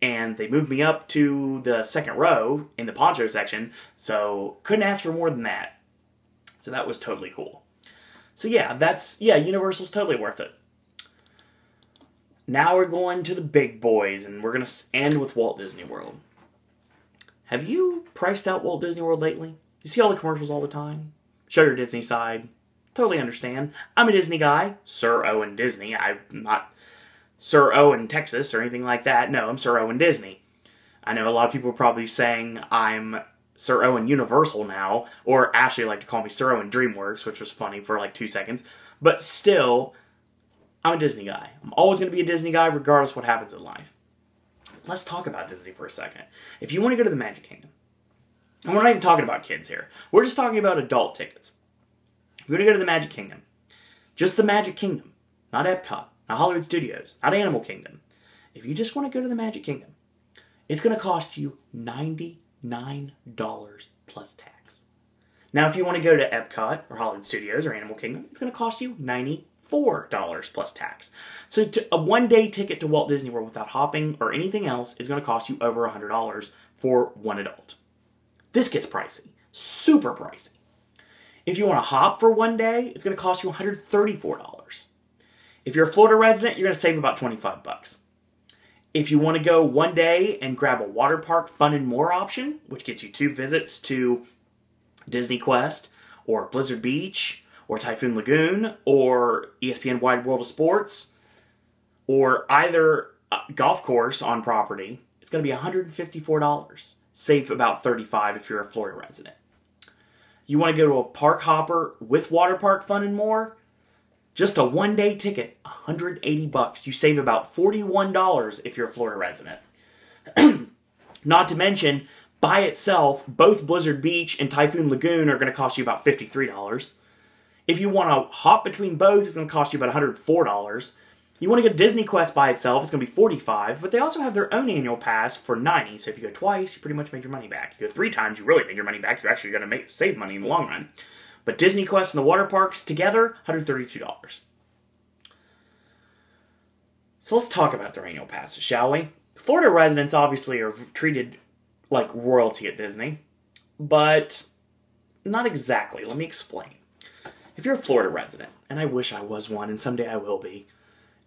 And they moved me up to the second row in the poncho section, so couldn't ask for more than that. So that was totally cool. So yeah, Universal's totally worth it. Now we're going to the big boys, and we're going to end with Walt Disney World. Have you priced out Walt Disney World lately? You see all the commercials all the time? Show your Disney side. Totally understand. I'm a Disney guy. Sir Owen Disney. I'm not Sir Owen Texas or anything like that. No, I'm Sir Owen Disney. I know a lot of people are probably saying I'm Sir Owen Universal now, or Ashley like to call me Sir Owen DreamWorks, which was funny for like 2 seconds. But still, I'm a Disney guy. I'm always going to be a Disney guy regardless what happens in life. Let's talk about Disney for a second. If you want to go to the Magic Kingdom, and we're not even talking about kids here, we're just talking about adult tickets. If you're going to go to the Magic Kingdom, just the Magic Kingdom, not Epcot, not Hollywood Studios, not Animal Kingdom. If you just want to go to the Magic Kingdom, it's going to cost you $99 plus tax. Now, if you want to go to Epcot or Hollywood Studios or Animal Kingdom, it's going to cost you $94 plus tax. So a one-day ticket to Walt Disney World without hopping or anything else is going to cost you over $100 for one adult. This gets pricey. Super pricey. If you want to hop for one day, it's going to cost you $134. If you're a Florida resident, you're going to save about $25. If you want to go one day and grab a water park fun and more option, which gets you 2 visits to Disney Quest or Blizzard Beach or Typhoon Lagoon or ESPN Wide World of Sports or either golf course on property, it's going to be $154. Save about $35 if you're a Florida resident. You want to go to a park hopper with water park fun and more? Just a one-day ticket, $180. You save about $41 if you're a Florida resident. Not to mention, by itself, both Blizzard Beach and Typhoon Lagoon are going to cost you about $53. If you want to hop between both, it's going to cost you about $104. You want to go Disney Quest by itself, it's going to be $45, but they also have their own annual pass for $90. So if you go twice, you pretty much made your money back. You go 3 times, you really made your money back. You're actually going to save money in the long run. But Disney Quest and the water parks together, $132. So let's talk about their annual passes, shall we? Florida residents obviously are treated like royalty at Disney, but not exactly. Let me explain. If you're a Florida resident, and I wish I was one, and someday I will be,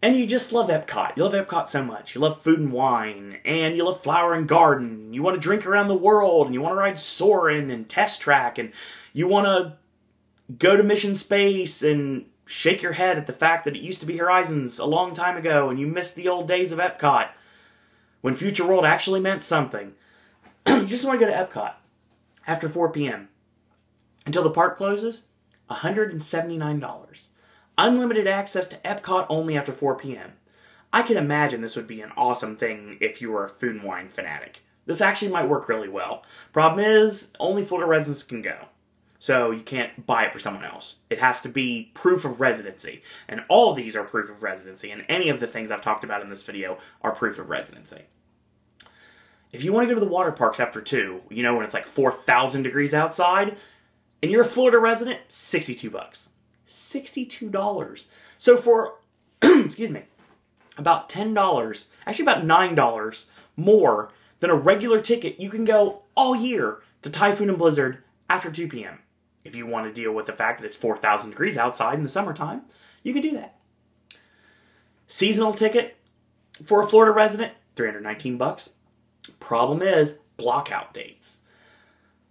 and you just love Epcot. You love Epcot so much. You love food and wine, and you love Flower and Garden. You want to drink around the world, and you want to ride Soarin' and Test Track, and you want to go to Mission Space and shake your head at the fact that it used to be Horizons a long time ago, and you miss the old days of Epcot when Future World actually meant something. You just want to go to Epcot. after 4 p.m. Until the park closes, $179. Unlimited access to Epcot only after 4 p.m. I can imagine this would be an awesome thing if you were a Food and Wine fanatic. This actually might work really well. Problem is, only Florida residents can go. So you can't buy it for someone else. It has to be proof of residency. And all of these are proof of residency. And any of the things I've talked about in this video are proof of residency. If you want to go to the water parks after 2, you know, when it's like 4,000 degrees outside, and you're a Florida resident, $62. $62. So for, excuse me, about $10, actually about $9 more than a regular ticket, you can go all year to Typhoon and Blizzard after 2 p.m. If you want to deal with the fact that it's 4,000 degrees outside in the summertime, you can do that. Seasonal ticket for a Florida resident, $319. Problem is, blockout dates.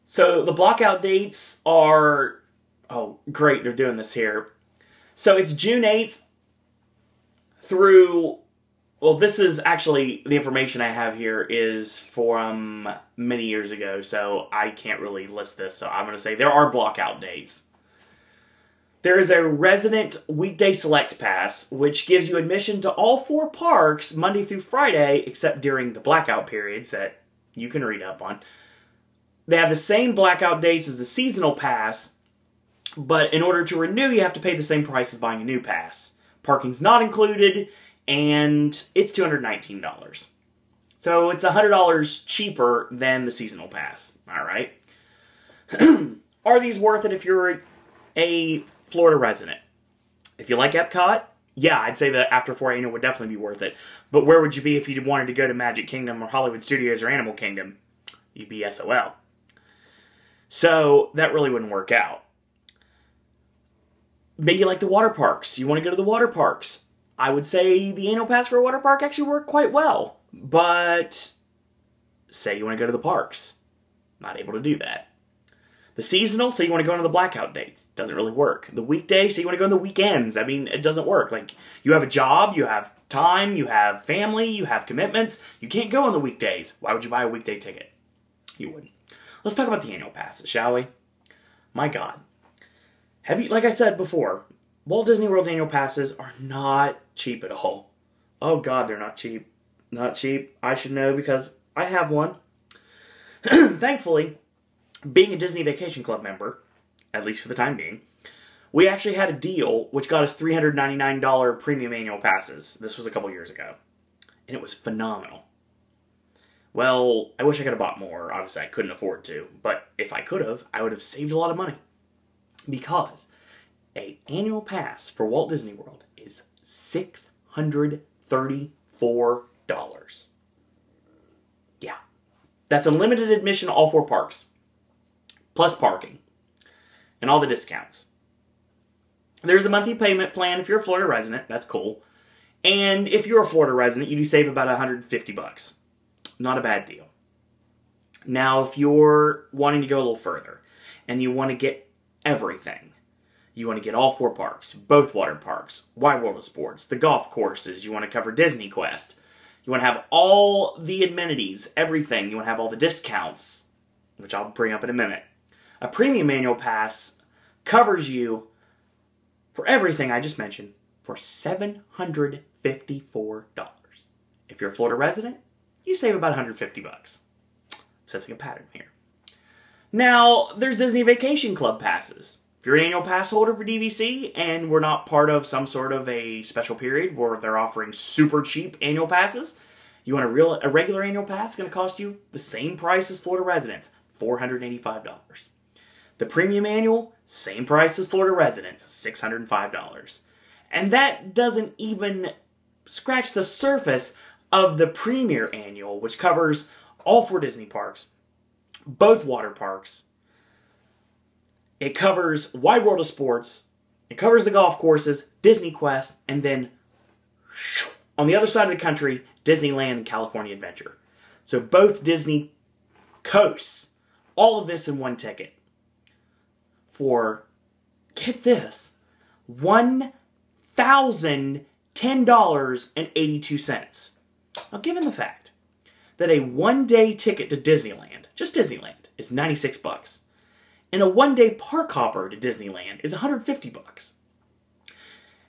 So the blockout dates are, oh great, they're doing this here. So it's June 8th through, well, this is actually, the information I have here is from many years ago, so I can't really list this, so I'm going to say there are blockout dates. There is a resident weekday select pass, which gives you admission to all 4 parks Monday through Friday, except during the blackout periods that you can read up on. They have the same blackout dates as the seasonal pass, but in order to renew, you have to pay the same price as buying a new pass. Parking's not included, and it's $219. So it's $100 cheaper than the seasonal pass. All right. Are these worth it if you're a Florida resident? If you like Epcot, yeah, I'd say the after 4 annual would definitely be worth it. But where would you be if you wanted to go to Magic Kingdom or Hollywood Studios or Animal Kingdom? You'd be SOL. So that really wouldn't work out. Maybe you like the water parks. You want to go to the water parks. I would say the annual pass for a water park actually worked quite well. But say you want to go to the parks. Not able to do that. The seasonal, so you want to go into the blackout dates. Doesn't really work. The weekday, so you want to go on the weekends. I mean, it doesn't work. Like, you have a job, you have time, you have family, you have commitments. You can't go on the weekdays. Why would you buy a weekday ticket? You wouldn't. Let's talk about the annual passes, shall we? My God. Have you, like I said before, Walt Disney World's annual passes are not cheap at all. Oh God, they're not cheap. Not cheap. I should know because I have one. Thankfully, being a Disney Vacation Club member, at least for the time being, we actually had a deal which got us $399 premium annual passes. This was a couple years ago. And it was phenomenal. Well, I wish I could have bought more. Obviously, I couldn't afford to. But if I could have, I would have saved a lot of money. Because an annual pass for Walt Disney World is $634. Yeah. That's unlimited admission to all 4 parks. Plus parking. And all the discounts. There's a monthly payment plan if you're a Florida resident. That's cool. And if you're a Florida resident, you do save about $150. Not a bad deal. Now, if you're wanting to go a little further, and you want to get everything, you want to get all 4 parks, both water parks, Wide World of Sports, the golf courses, you want to cover Disney Quest, you want to have all the amenities, everything, you want to have all the discounts, which I'll bring up in a minute. A premium annual pass covers you for everything I just mentioned for $754. If you're a Florida resident, you save about $150. Sensing a pattern here. Now, there's Disney Vacation Club passes. If you're an annual pass holder for DVC and we're not part of some sort of a special period where they're offering super cheap annual passes, you want a regular annual pass, it's going to cost you the same price as Florida residents, $485. The premium annual, same price as Florida residents, $605. And that doesn't even scratch the surface of the Premier Annual, which covers all 4 Disney parks, both water parks. It covers Wide World of Sports, it covers the golf courses, Disney Quest, and then on the other side of the country, Disneyland and California Adventure. So both Disney coasts, all of this in one ticket for, get this, $1,010.82. Now, given the fact that a one-day ticket to Disneyland, just Disneyland, is $96. And a one-day park hopper to Disneyland is $150.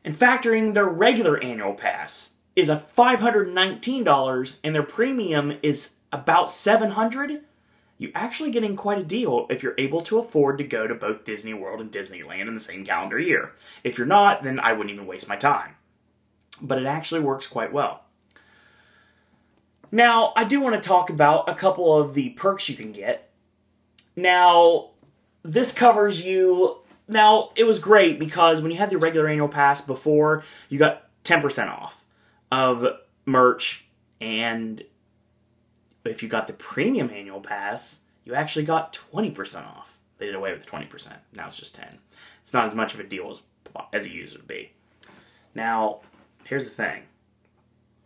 And factoring their regular annual pass is a $519 and their premium is about $700. You're actually getting quite a deal if you're able to afford to go to both Disney World and Disneyland in the same calendar year. If you're not, then I wouldn't even waste my time. But it actually works quite well. Now, I do want to talk about a couple of the perks you can get. Now, this covers you. Now, it was great because when you had the regular annual pass before, you got 10% off of merch, and if you got the premium annual pass, you actually got 20% off. They did away with the 20%. Now it's just 10. It's not as much of a deal as it used to be. Now, here's the thing.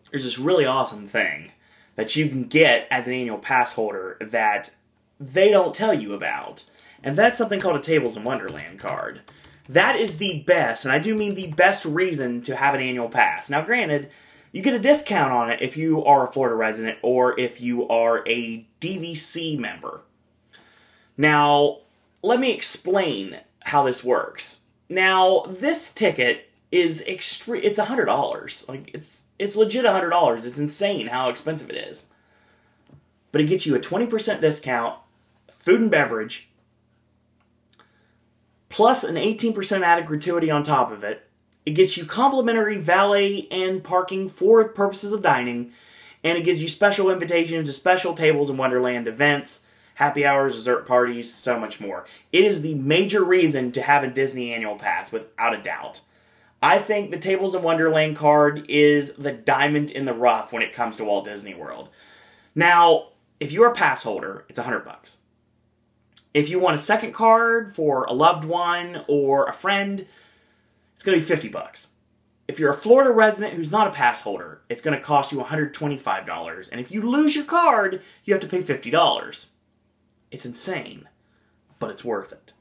There's this really awesome thing that you can get as an annual pass holder that they don't tell you about. And that's something called a Tables in Wonderland card. That is the best, and I do mean the best reason to have an annual pass. Now, granted, you get a discount on it if you are a Florida resident or if you are a DVC member. Now, let me explain how this works. Now, this ticket is extreme. It's $100. Like it's legit $100. It's insane how expensive it is. But it gets you a 20% discount, food and beverage, plus an 18% added gratuity on top of it. It gets you complimentary valet and parking for purposes of dining, and it gives you special invitations to special Tables in Wonderland events, happy hours, dessert parties, so much more. It is the major reason to have a Disney annual pass, without a doubt. I think the Tables in Wonderland card is the diamond in the rough when it comes to Walt Disney World. Now, if you're a pass holder, it's $100. If you want a second card for a loved one or a friend, it's going to be $50. If you're a Florida resident who's not a pass holder, it's going to cost you $125. And if you lose your card, you have to pay $50. It's insane, but it's worth it.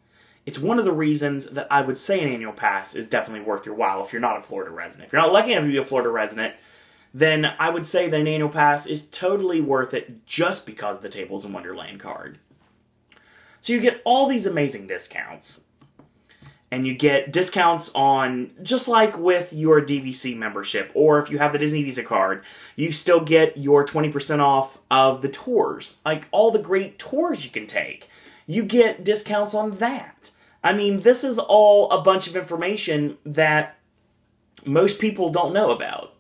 It's one of the reasons that I would say an annual pass is definitely worth your while if you're not a Florida resident. If you're not lucky enough to be a Florida resident, then I would say that an annual pass is totally worth it just because of the Tables in Wonderland card. So you get all these amazing discounts. And you get discounts on, just like with your DVC membership, or if you have the Disney Visa card, you still get your 20% off of the tours. Like, all the great tours you can take. You get discounts on that. I mean, this is all a bunch of information that most people don't know about.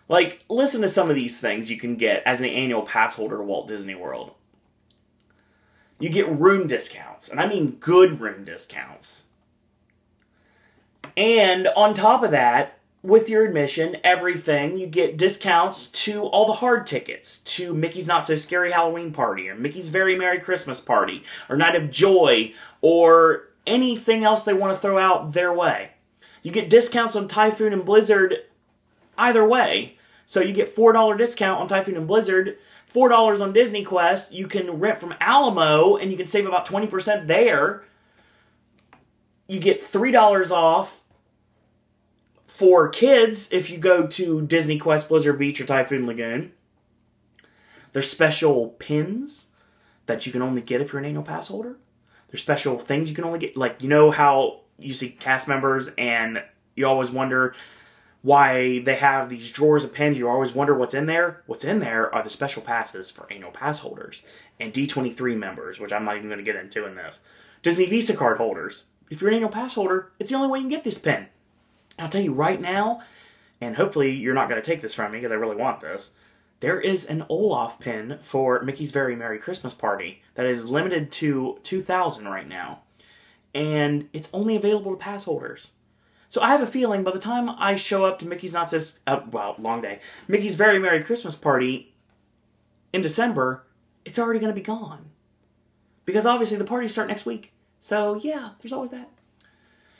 Like, listen to some of these things you can get as an annual pass holder at Walt Disney World. You get room discounts, and I mean good room discounts. And on top of that, with your admission, everything, you get discounts to all the hard tickets, to Mickey's Not So Scary Halloween Party, or Mickey's Very Merry Christmas Party, or Night of Joy, or anything else they want to throw out their way. You get discounts on Typhoon and Blizzard either way. So you get $4 discount on Typhoon and Blizzard, $4 on Disney Quest. You can rent from Alamo, and you can save about 20% there. You get $3 off for kids if you go to Disney Quest, Blizzard Beach, or Typhoon Lagoon. There's special pins that you can only get if you're an annual pass holder. There's special things you can only get. Like, you know how you see cast members and you always wonder why they have these drawers of pins. You always wonder what's in there. What's in there are the special passes for annual pass holders and D23 members, which I'm not even going to get into in this. Disney Visa card holders. If you're an annual pass holder, it's the only way you can get this pin. I'll tell you right now, and hopefully you're not going to take this from me because I really want this, there is an Olaf pin for Mickey's Very Merry Christmas Party that is limited to 2,000 right now. And it's only available to pass holders. So I have a feeling by the time I show up to Mickey's Not So... long day. Mickey's Very Merry Christmas Party in December, it's already going to be gone. Because obviously the parties start next week. So yeah, there's always that.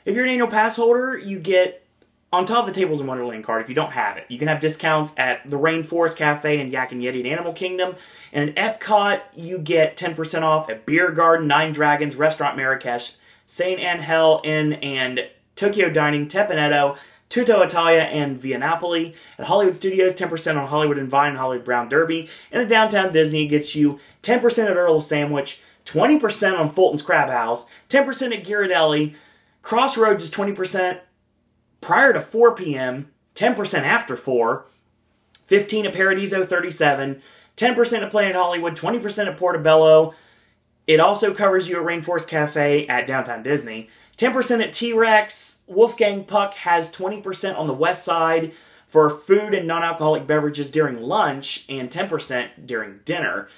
If you're an annual pass holder, you get, on top of the Tables in Wonderland card, if you don't have it, you can have discounts at the Rainforest Cafe and Yak and Yeti at Animal Kingdom. And at Epcot, you get 10% off at Beer Garden, Nine Dragons, Restaurant Marrakesh, St. Angel Inn, and Tokyo Dining, Teppanetto, Tutto Italia, and Via Napoli. At Hollywood Studios, 10% on Hollywood and Vine and Hollywood Brown Derby. And at Downtown Disney, it gets you 10% at Earl's Sandwich, 20% on Fulton's Crab House, 10% at Ghirardelli. Crossroads is 20% prior to 4 p.m., 10% after 4, 15 at Paradiso 37, 10% at Planet Hollywood, 20% at Portobello. It also covers you at Rainforest Cafe at Downtown Disney. 10% at T-Rex. Wolfgang Puck has 20% on the west side for food and non-alcoholic beverages during lunch and 10% during dinner.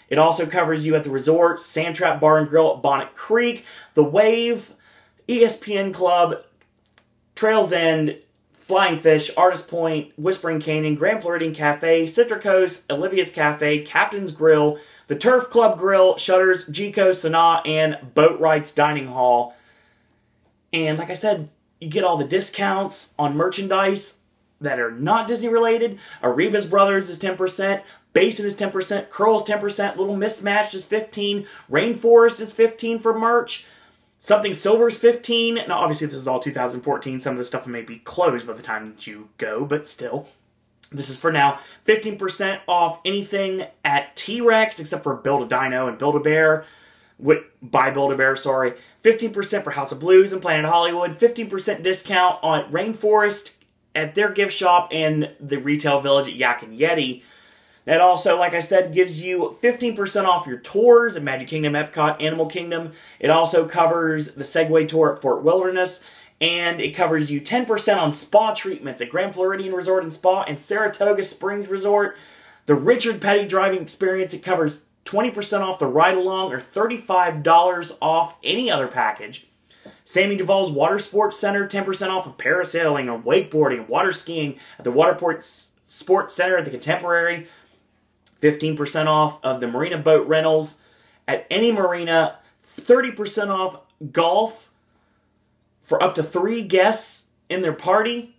It also covers you at the resort, Sandtrap Bar and Grill at Bonnet Creek, The Wave, ESPN Club, Trails End, Flying Fish, Artist Point, Whispering Canyon, Grand Floridian Cafe, Citricos, Olivia's Cafe, Captain's Grill, the Turf Club Grill, Shutters, Gico, Sanaa, and Boat Rights Dining Hall. And like I said, you get all the discounts on merchandise that are not Disney related. Arribas Brothers is 10%, Basin is 10%, Curl's 10%, Little Mismatched is 15%, Rainforest is 15% for merch. Something Silver is 15%. Now, obviously, this is all 2014. Some of the stuff may be closed by the time that you go, but still. This is for now. 15% off anything at T-Rex, except for Build-A-Dino and Build-A-Bear. Buy Build-A-Bear, sorry. 15% for House of Blues and Planet Hollywood. 15% discount on Rainforest at their gift shop and the retail village at Yak and Yeti. That also, like I said, gives you 15% off your tours at Magic Kingdom, Epcot, Animal Kingdom. It also covers the Segway Tour at Fort Wilderness. And it covers you 10% on spa treatments at Grand Floridian Resort and Spa and Saratoga Springs Resort. The Richard Petty driving experience, it covers 20% off the ride-along or $35 off any other package. Sammy Duvall's Water Sports Center, 10% off of parasailing and wakeboarding and water skiing at the Waterport Sports Center at the Contemporary. 15% off of the marina boat rentals at any marina. 30% off golf for up to 3 guests in their party.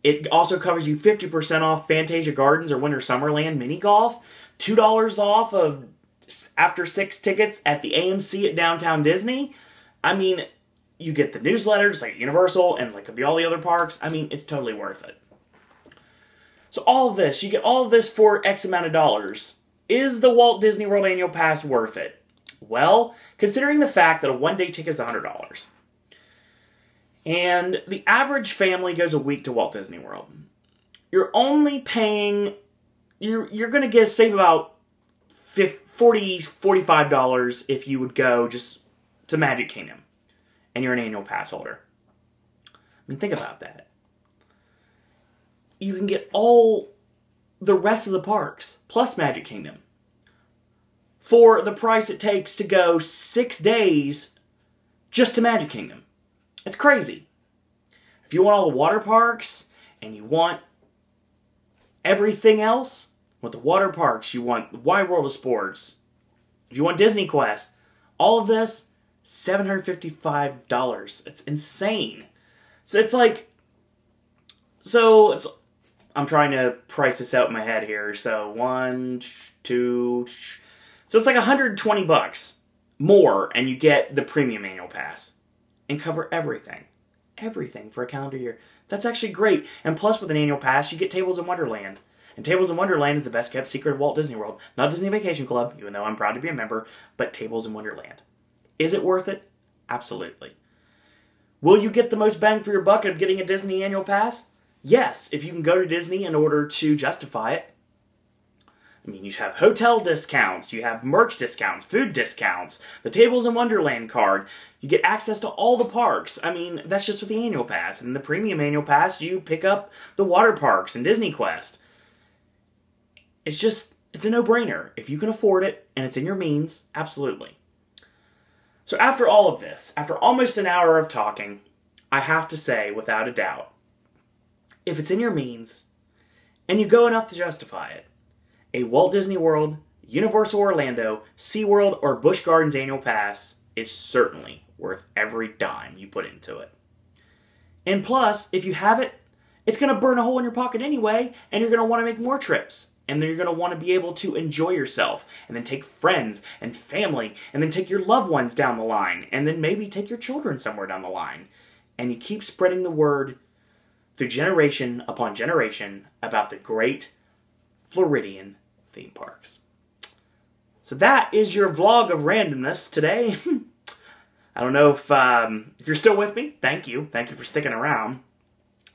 It also covers you 50% off Fantasia Gardens or Winter Summerland mini golf. $2 off of After 6 tickets at the AMC at Downtown Disney. I mean, you get the newsletters like Universal and like all the other parks. I mean, it's totally worth it. So all of this, you get all of this for X amount of dollars. Is the Walt Disney World Annual Pass worth it? Well, considering the fact that a one-day ticket is $100, and the average family goes a week to Walt Disney World, you're only paying, you're going to save about $40, $45 if you would go just to Magic Kingdom, and you're an annual pass holder. I mean, think about that. You can get all the rest of the parks, plus Magic Kingdom, for the price it takes to go 6 days just to Magic Kingdom. It's crazy. If you want all the water parks, and you want everything else, with the water parks, you want the Wide World of Sports, if you want Disney Quest, all of this, $755. It's insane. So it's like, I'm trying to price this out in my head here. So 1, 2, so it's like $120 more, and you get the premium annual pass and cover everything. Everything for a calendar year. That's actually great. And plus, with an annual pass, you get Tables in Wonderland. And Tables in Wonderland is the best kept secret of Walt Disney World. Not Disney Vacation Club, even though I'm proud to be a member, but Tables in Wonderland. Is it worth it? Absolutely. Will you get the most bang for your buck of getting a Disney annual pass? Yes, if you can go to Disney in order to justify it. I mean, you have hotel discounts, you have merch discounts, food discounts, the Tables in Wonderland card. You get access to all the parks. I mean, that's just with the annual pass. And the premium annual pass, you pick up the water parks and Disney Quest. It's a no-brainer. If you can afford it and it's in your means, absolutely. So after all of this, after almost an hour of talking, I have to say, without a doubt, if it's in your means, and you go enough to justify it, a Walt Disney World, Universal Orlando, SeaWorld, or Busch Gardens annual pass is certainly worth every dime you put into it. And plus, if you have it, it's going to burn a hole in your pocket anyway, and you're going to want to make more trips. And then you're going to want to be able to enjoy yourself, and then take friends and family, and then take your loved ones down the line, and then maybe take your children somewhere down the line. And you keep spreading the word through generation upon generation about the great Floridian theme parks. So that is your vlog of randomness today. I don't know if you're still with me. Thank you. Thank you for sticking around.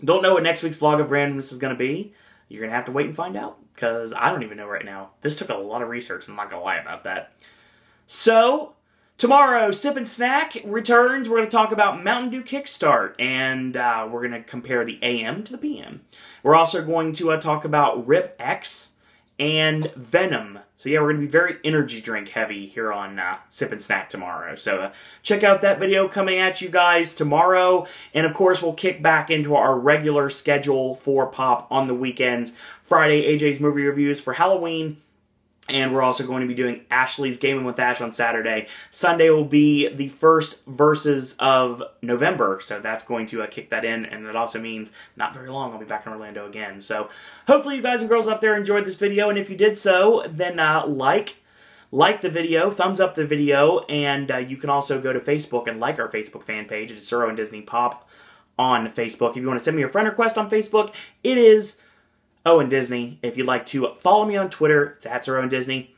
Don't know what next week's vlog of randomness is going to be. You're going to have to wait and find out, because I don't even know right now. This took a lot of research, I'm not going to lie about that. So, tomorrow, Sip and Snack returns. We're going to talk about Mountain Dew Kickstart, and we're going to compare the AM to the PM. We're also going to talk about Rip X and Venom. So yeah, we're going to be very energy drink heavy here on Sip and Snack tomorrow. So check out that video coming at you guys tomorrow. And of course, we'll kick back into our regular schedule for Pop on the weekends. Friday, AJ's movie reviews for Halloween. And we're also going to be doing Ashley's Gaming with Ash on Saturday. Sunday will be the first verses of November. So that's going to kick that in. And that also means not very long, I'll be back in Orlando again. So hopefully you guys and girls out there enjoyed this video. And if you did so, then like the video, thumbs up the video. And you can also go to Facebook and like our Facebook fan page. It's Suro and Disney Pop on Facebook. If you want to send me a friend request on Facebook, it is and Disney. If you'd like to follow me on Twitter, it's at Suro and Disney.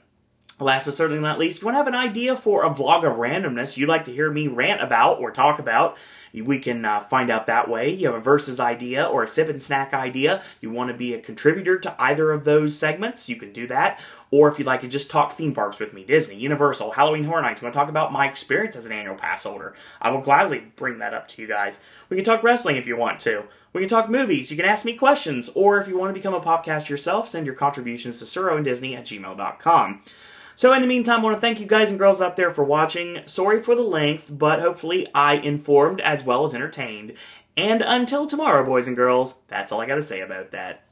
Last but certainly not least, if you want to have an idea for a vlog of randomness you'd like to hear me rant about or talk about, we can find out that way. You have a versus idea or a Sip and Snack idea, you want to be a contributor to either of those segments, you can do that. Or if you'd like to just talk theme parks with me, Disney, Universal, Halloween Horror Nights, you want to talk about my experience as an annual pass holder, I will gladly bring that up to you guys. We can talk wrestling if you want to. We can talk movies. You can ask me questions. Or if you want to become a popcast yourself, send your contributions to suroanddisney@gmail.com. So in the meantime, I want to thank you guys and girls out there for watching. Sorry for the length, but hopefully I informed as well as entertained. And until tomorrow, boys and girls, that's all I got to say about that.